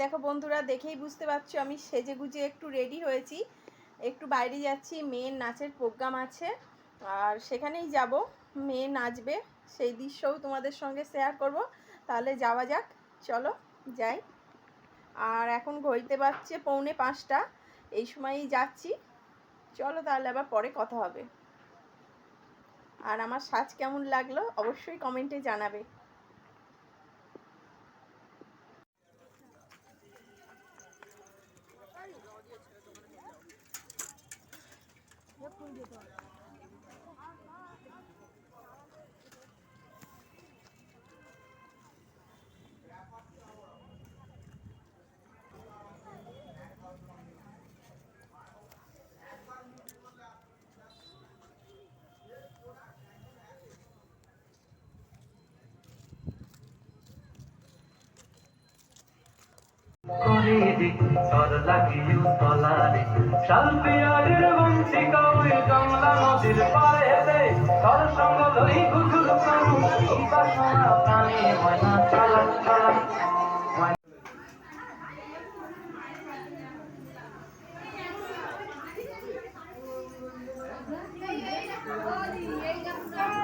দেখো বন্ধুরা, দেখেই বুঝতে পারছো আমি সেজে গুজে একটু রেডি হয়েছি। একটু বাইরে যাচ্ছি, মেয়ের নাচের প্রোগ্রাম আছে আর সেখানেই যাব। মেয়ে নাচবে, সেই দৃশ্যও তোমাদের সঙ্গে শেয়ার করব। তাহলে যাওয়া যাক, চলো যাই। আর এখন ঘড়িতে বাজছে 4:45, এই সময়ই যাচ্ছি। চলো তাহলে আবার পরে কথা হবে। আর আমার সাজ কেমন লাগলো অবশ্যই কমেন্টে জানাবে।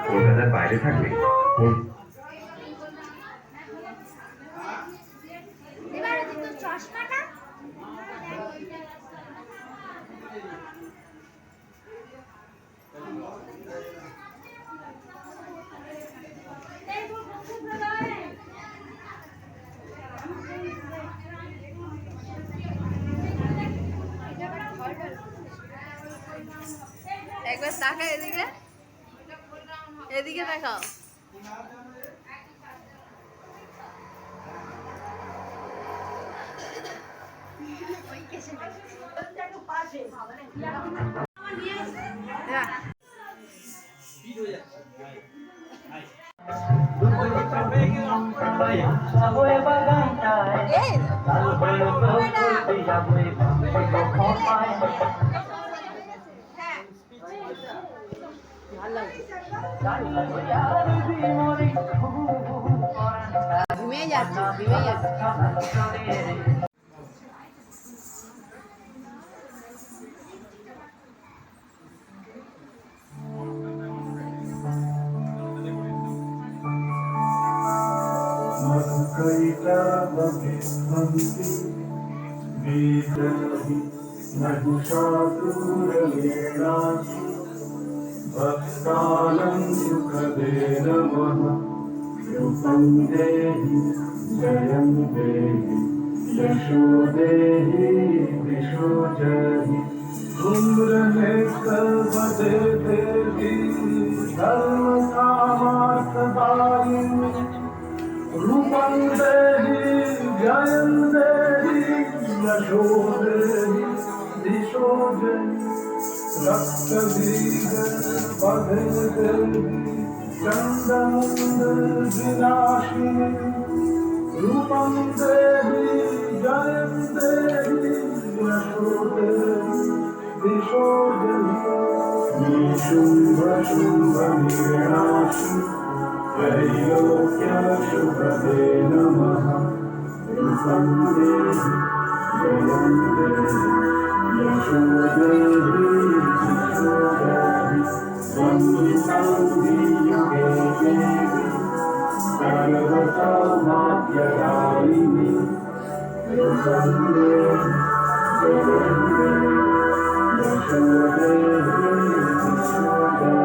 কলকাতার বাইরে থাকলে একবার তাকাও এদিকে, এদিকে দেখাও। ঘুমিয়ে যাচ্ছে, ঘুমিয়ে যাচ্ছে। भक्तानं सुखदे नमः। रूपं देहि जयं देहि यशो देहि दिशो जहि। धूम्रहे सर्वदे देवी धर्म कामार्थदायिनी। रूपं देहि जयं देहि यशो देहि दिशो जहि। रक्तबीज बधे देवी चंडमुंड विनाशिनी। रूपं देवी जयं देवी यशो देवी दिशो जहि। निशुंभ शुंभ निर्नाशी त्रैलोक्य शुभदे नमः। रूपं देवी जयं देवी यशो देवी दिशो जहि। वन्दितांसि युगे देवी सर्वसौभाग्यदायिनी। रूपं देवी जयं देवी यशो देवी दिशो जहि।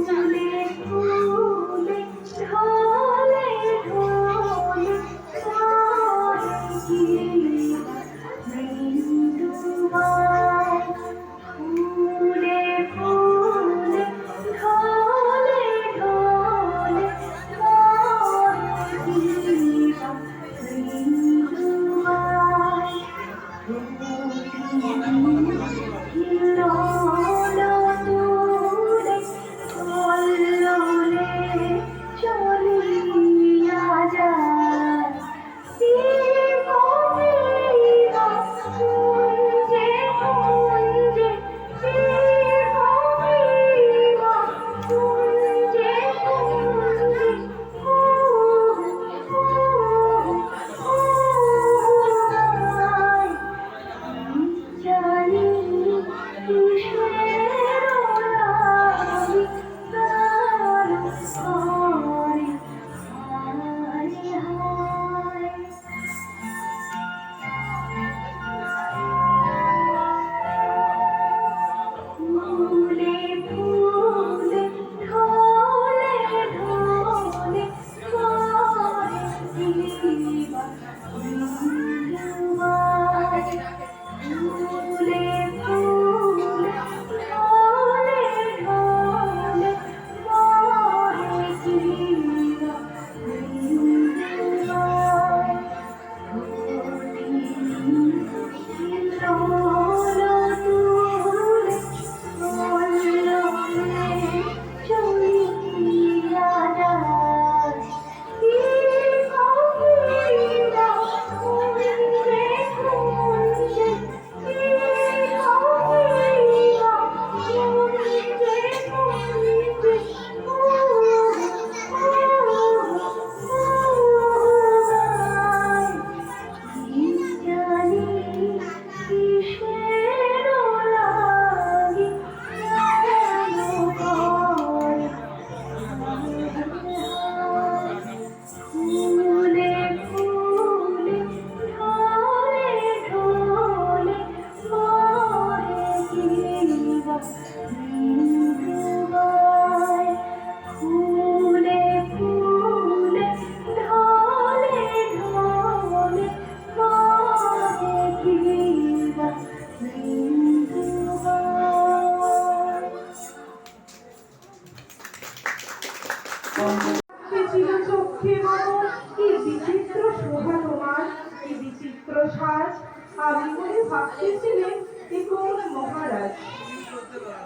फूले फूले ढोले ढोले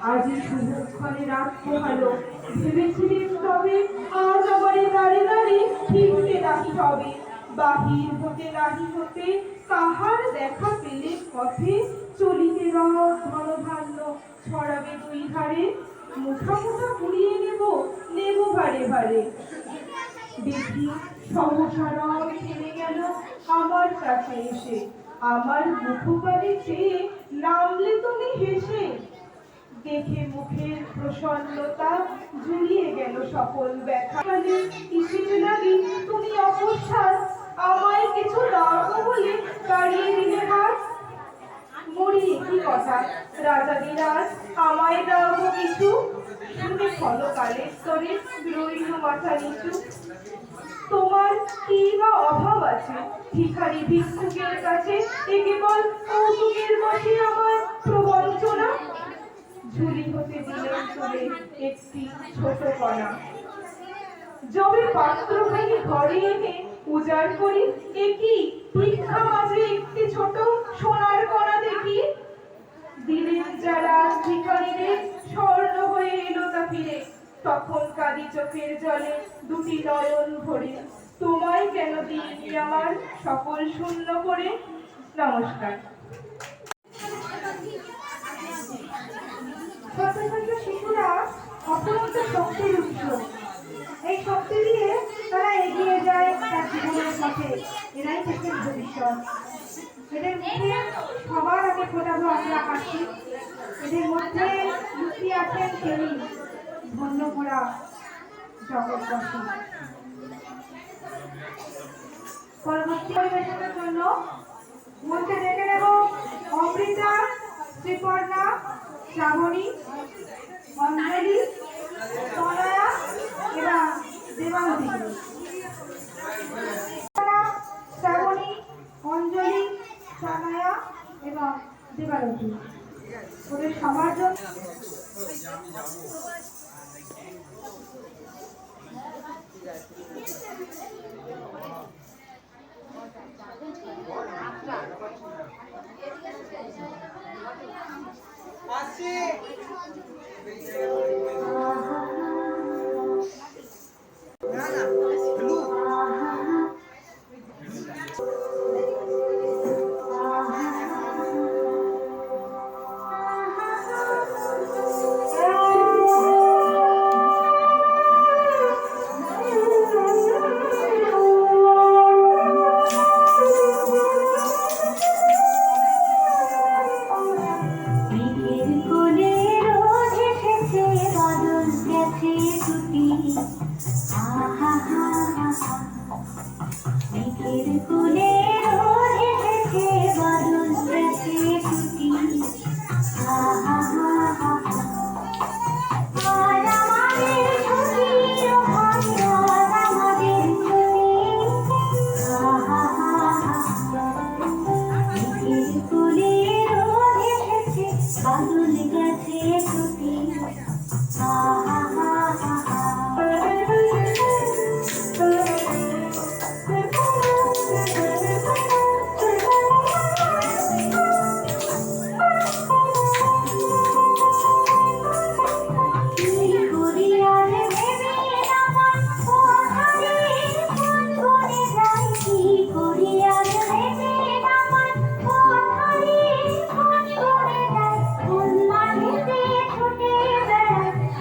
আজি শুভক্ষণে রাত পোহালো, ভেবেছিলেন তবে আজ আমারে দাঁড়ে দাঁড়ে ফিরতে নাহি হবে। বাহির হতে নাহি হতে কাহার দেখা পেলে পথে, চলিতে রথ ধনধান্য ছড়াবে দুই ধারে, মুঠা মুঠা কুড়িয়ে নেব নেব ভারে ভারে। দেখি সহসা রথ থেমে গেল আমার কাছে এসে, আমার মুখপানে চেয়ে নামলে তুমি হেসে। দেখে মুখের প্রসন্নতা জুড়িয়ে গেল সকল ব্যথা। কিসের লাগি তুমি অকস্মাৎ আমায় কিছু দাও বলে দাঁড়িয়ে দিলে হাত। মরি কি কথা রাজাদিরাজ আমায় দাও কিছু, শুনে ক্ষণকালের স্তরে রইল মাথা নিচু। তোমার কি বা অভাব আছে ভিখারি ভিক্ষুকের কাছে, এ কেবল কৌতুকের বসে আমার প্রবঞ্চনা। ঝুলি হতে দিলেন তুলে একটি ছোট কণা, যবে পাত্রখানি ঘরে এনে উজাড় করি, একই ভিক্ষা মাঝে একটি ছোট সোনার কণা দেখি। দিলেন যারা ভিখারিদের স্বর্ণ হয়ে এলো তা ফিরে, তখন কাঁদি চোখের জলে দুটি নয়ন ভরে। তোমায় কেন দিইনি আমার সকল শূন্য করে। নমস্কার। ছোট ছোট শিশুরা অপরন্ত শক্তির উৎস, এই শক্তি দিয়ে তারা এগিয়ে যায় তার জীবনের পথে। এরাই থেকে ভবিষ্যৎ। এদের মুখে সবার আগে ফোটাবো আমরা হাসি, এদের মধ্যে লুকিয়ে আছেন তিনি ধন্য ভরা জগৎবাসী। পরবর্তী পরিবেশনের জন্য মঞ্চে ডেকে নেব অমৃতা, শ্রীপর্ণা, শ্রাবণী, অঞ্জলি, তনয়া এবং দেবাঙ্গী। শ্রাবণী, অঞ্জলি, তনয়া এবং দেবাঙ্গী ওদের সবার জন্য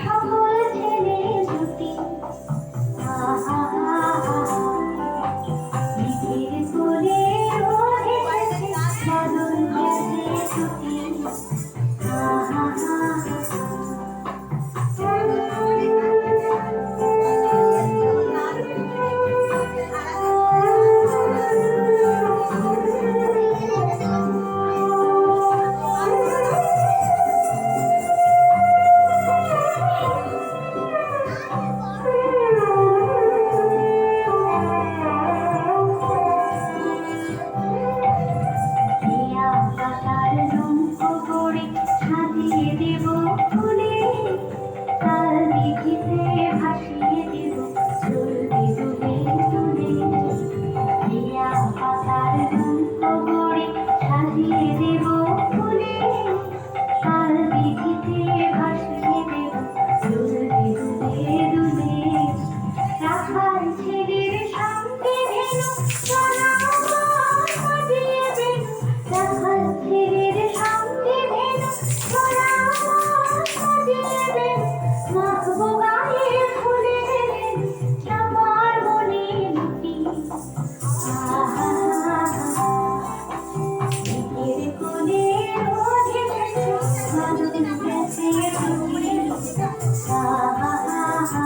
সকল গেছে ছুটি আহা আহা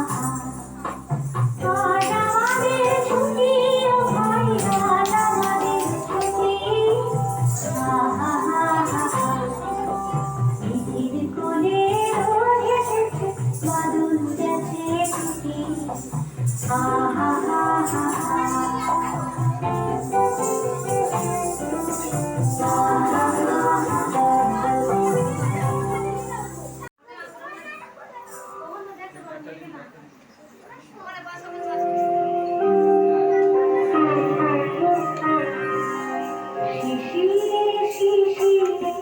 আজ আমাদের ছুটি ও ভাই আজ আমাদের ছুটি আহা আহা পৃথিবীর কোলে রোদ এসেছে বাদল গেছে ছুটি আহা আহা শিশিরে শিশিরে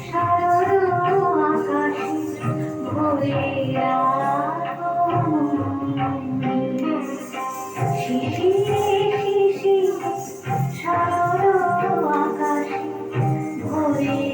শারদ আকাশে ভোরে শিশিরে শিশিরে শারদ আকাশে ভোরে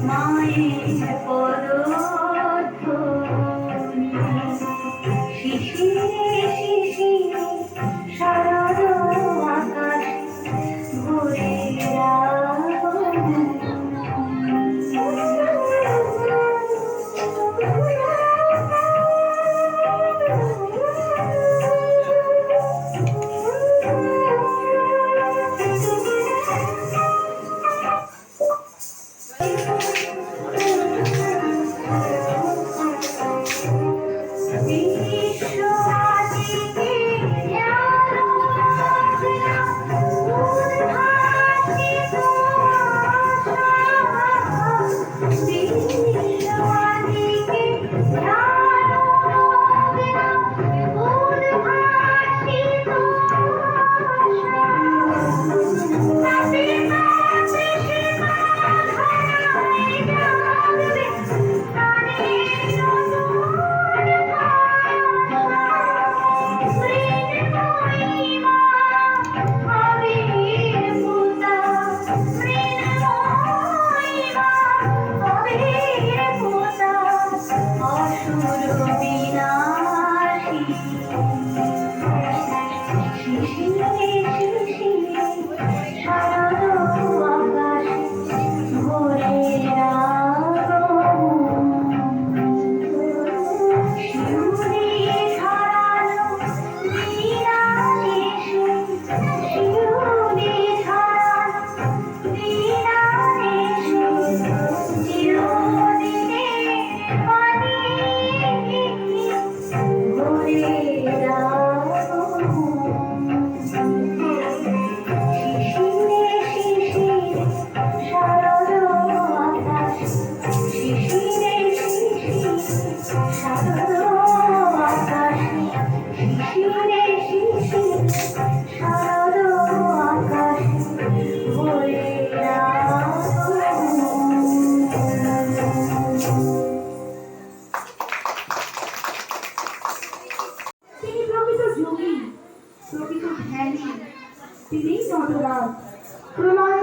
মায়ের পদধ্বনি শিশিরে শিশিরে শারদ আকাশে ভোরে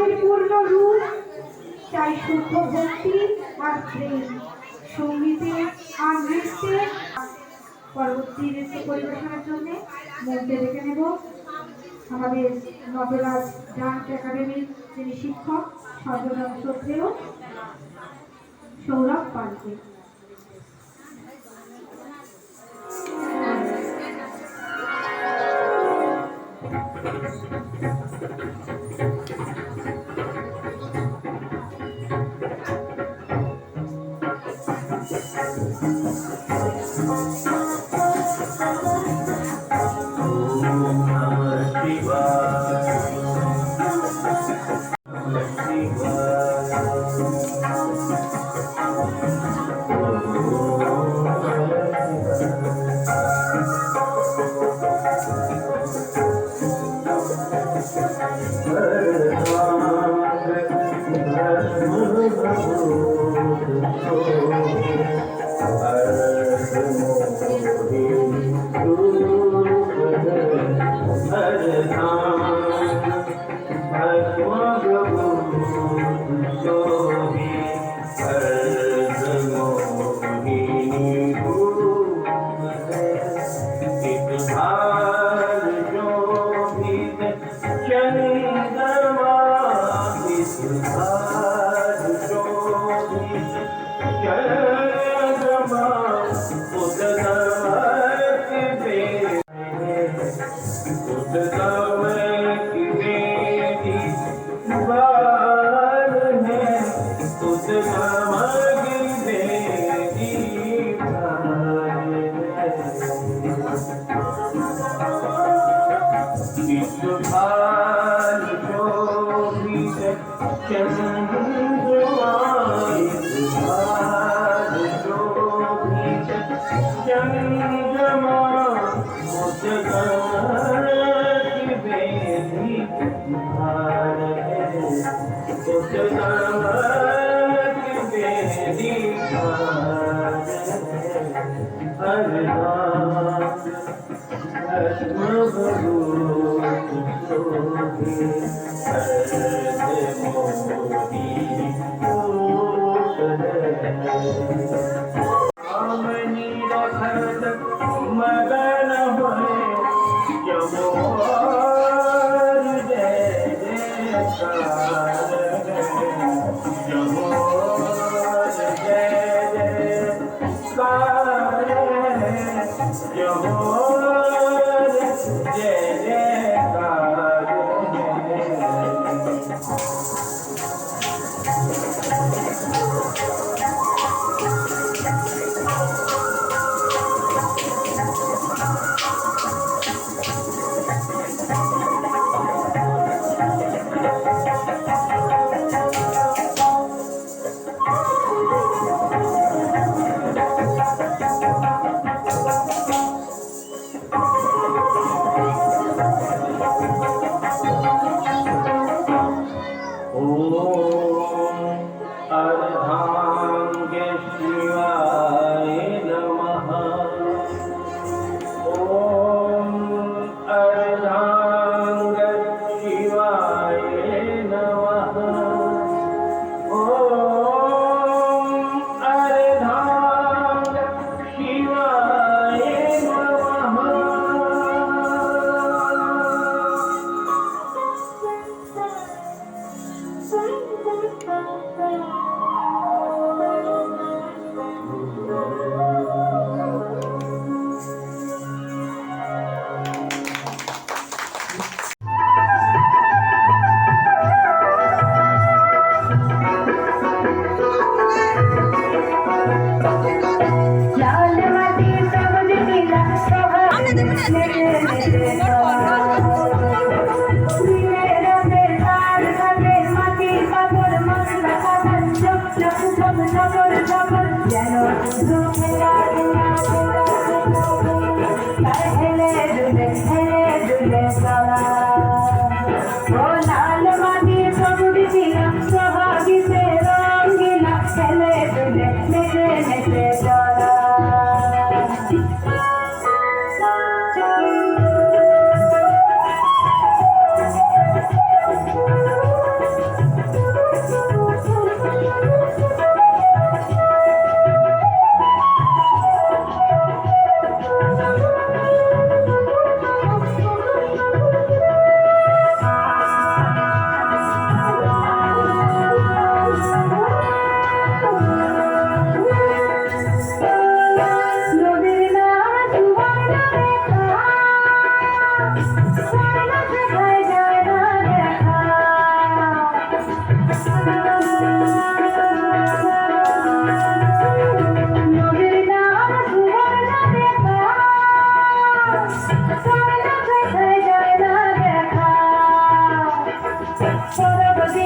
পরিপূর্ণ রূপ, চাই শুদ্ধ ভক্তি আর প্রেম, সঙ্গীতে আর নৃত্যে। পরবর্তী নৃত্য পরিবেশনের জন্য মঞ্চে ডেকে নেব আমাদের নটরাজ ডান্স একাডেমির যিনি শিক্ষক সর্বজন শ্রদ্ধেয় সৌরভ পালকে। Thank you.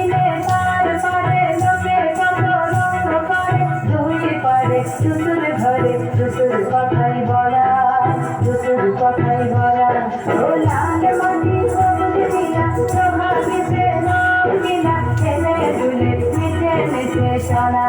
দিলে তারপরে লোকে কত রঙ্গ করে দুই পারে টুসুর ঘরে টুসুর কথাই বলা টুসুর কথাই বলা ও লাল মাটি সবুজ দিয়া সোহাগীতে রঙিনা খেলে দুলে মিশে মিশে চলা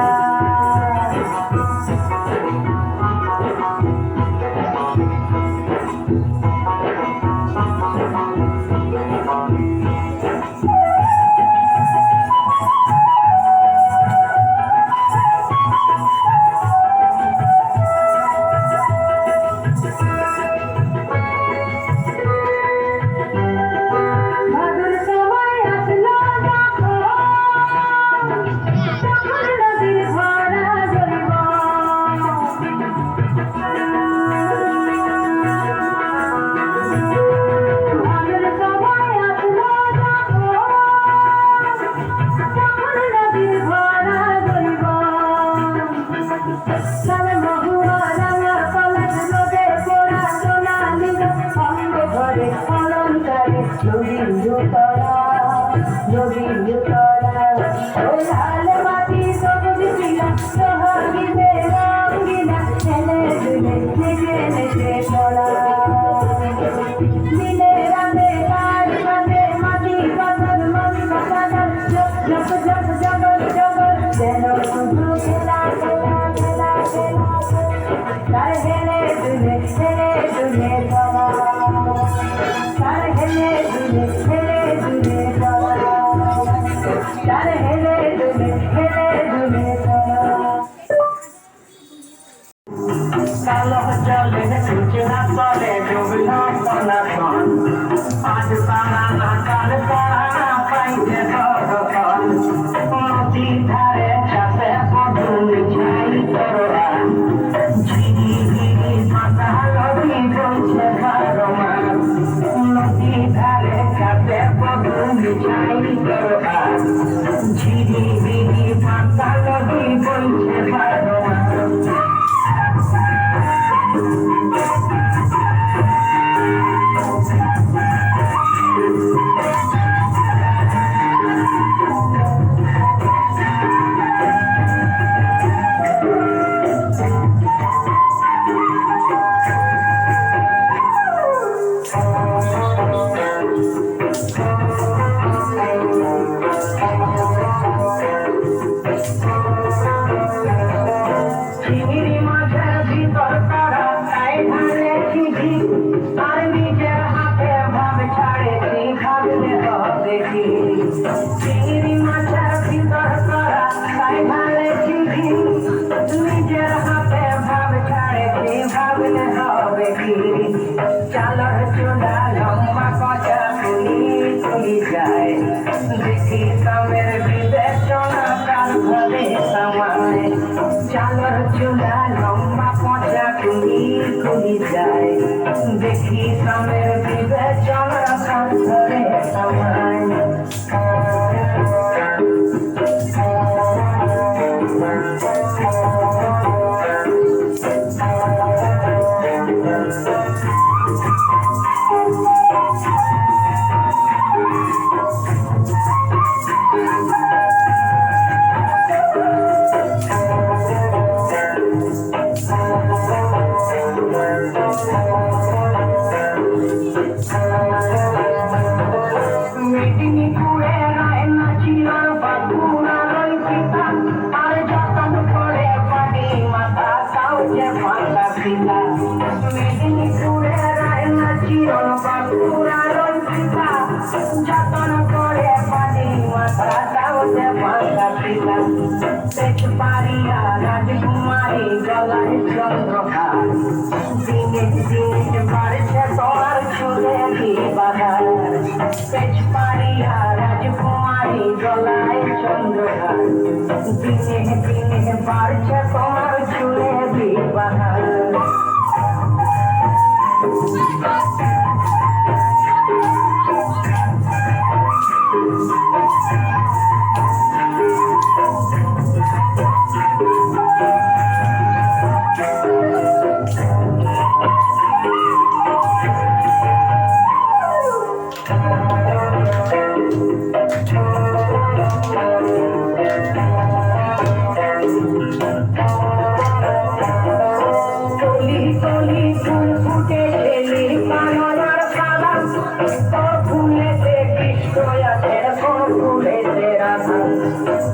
ভাদুর সময় আসলো যখন নদীর ভরা জৈব ভাদুর সময় আসলো যখন নদীর ভরা জৈব সারা মহুয়া রাঙা পলাশ রোদে পোড়া সোনা নীল অঙ্গ ঘরে অলঙ্কারে নদীর উতরা ও লাল মাটি সবুজ পিলা সোহাগীতে রঙিনা ছেলে দুলে নেচে নেচে চলা নীলে রাতে তার সাথে মাটি পাথর মন্দ পাথর জগ জগ জগৎ জগৎ যেন শুধু খেলা খেলা খেলা খেলা তার হেলে দুলে চলা তার হেলে দুলে চলা তার হেলে দুলে চলা কালো জলে সূচনা করে ডুবল সনাতন আজ তারা আকার তারা পাইছে ভগবান নদী ধারে চাষে পদুল ছাই করোয়া ঝিরি ঝিরি পাতা নদী বলছে বারমা নদী ধারে চাষে পদুল ছাই করোয়া ঝিরি ঝিরি পাতা নদী বলছে বারমা চিংড়ি মাছের ভিতর তারা তাই ঢালেছি ঝিক আর নিজের হাতে ভাব ছাড়েছি ভাবলে হবে কি চিংড়ি মাছের ভিতর তারা তাই ঢালেছি ঝিক নিজের হাতে ভাব ছাড়েছি ভাবলে হবে কি চালর চুলা লম্বা কচা তুলি যায় দেখি সামের বিবেচনা কার ঘরে সমায় চালর চুলা লম্বা পচা তুলি যায় দেখি সামের বিবেচনা কার ঘরে সমায় মেদিনীপুরে রায়না ছিল বাঁকুড়া রইপিতা আর যতন করে পানি মাথা তাও যে মাথা পিতা মেদিনীপুরে রায়না ছিল বাঁকুড়া রইপিতা যতন করে পানি মাথা তাও যে মাথা পিতা তেজ পারিয়া রাজকুমারী গলায় চন্দ্রহার দিনে দিনে বাড়ছে তোমার চুলে বাহার তেজ পারিয়া রাজকুমারী গলায় চন্দ্রহার দিনে দিনে বাড়ছে তোমার চুলে বাহার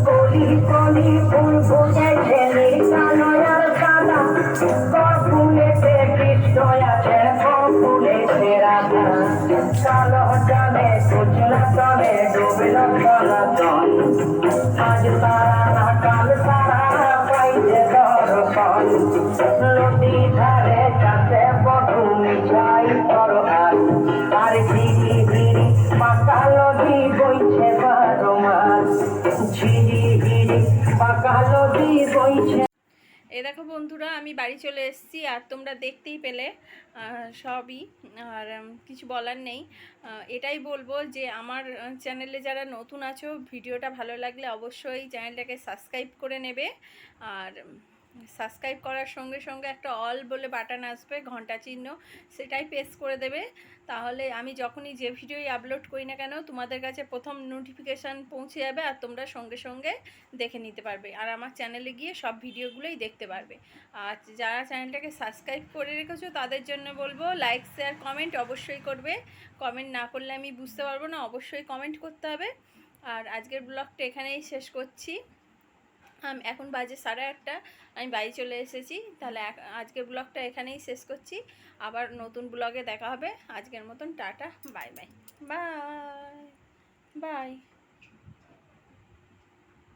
কলি কলি ফুল ফুটেছে নীল কালো আর সাদা ফুলেতে কৃষ্ণ আছে ফুলেছে রাধা কালো জলে কুচলা তলে ডুবল চলাচল আজ তারা না কাল তারা পাইছে দর্শন নদী ধারে কাছে বধু মিঠাই তরকার আর ঝিরি ঝিরি পাকা নদী বইছে বারো মাস ঝিরি ঝিরি পাকা নদী বইছে। এ দেখো বন্ধুরা, আমি বাড়ি চলে এসেছি আর তোমরা দেখতেই পেলে সবই। আর কিছু বলার নেই, এটাই বলবো যে আমার চ্যানেলে যারা নতুন আছো, ভিডিওটা ভালো লাগলে অবশ্যই চ্যানেলটাকে সাবস্ক্রাইব করে নেবে। আর সাবস্ক্রাইব করার সঙ্গে সঙ্গে একটা অল বলে বাটন আসবে, ঘন্টা চিহ্ন, সেটাই প্রেস করে দেবে। তাহলে আমি যখনই যে ভিডিওই আপলোড করি না কেন তোমাদের কাছে প্রথম নোটিফিকেশান পৌঁছে যাবে আর তোমরা সঙ্গে সঙ্গে দেখে নিতে পারবে। আর আমার চ্যানেলে গিয়ে সব ভিডিওগুলোই দেখতে পারবে। আর যারা চ্যানেলটাকে সাবস্ক্রাইব করে রেখেছো তাদের জন্য বলবো লাইক শেয়ার কমেন্ট অবশ্যই করবে। কমেন্ট না করলে আমি বুঝতে পারবো না, অবশ্যই কমেন্ট করতে হবে। আর আজকের ব্লগটা এখানেই শেষ করছি। এখন বাজে 8:30, আমি বাড়ি চলে এসেছি। তাহলে আজকের ব্লগটা এখানেই শেষ করছি। আবার নতুন ব্লগে দেখা হবে। আজকের মতন tata, bye bye bye bye.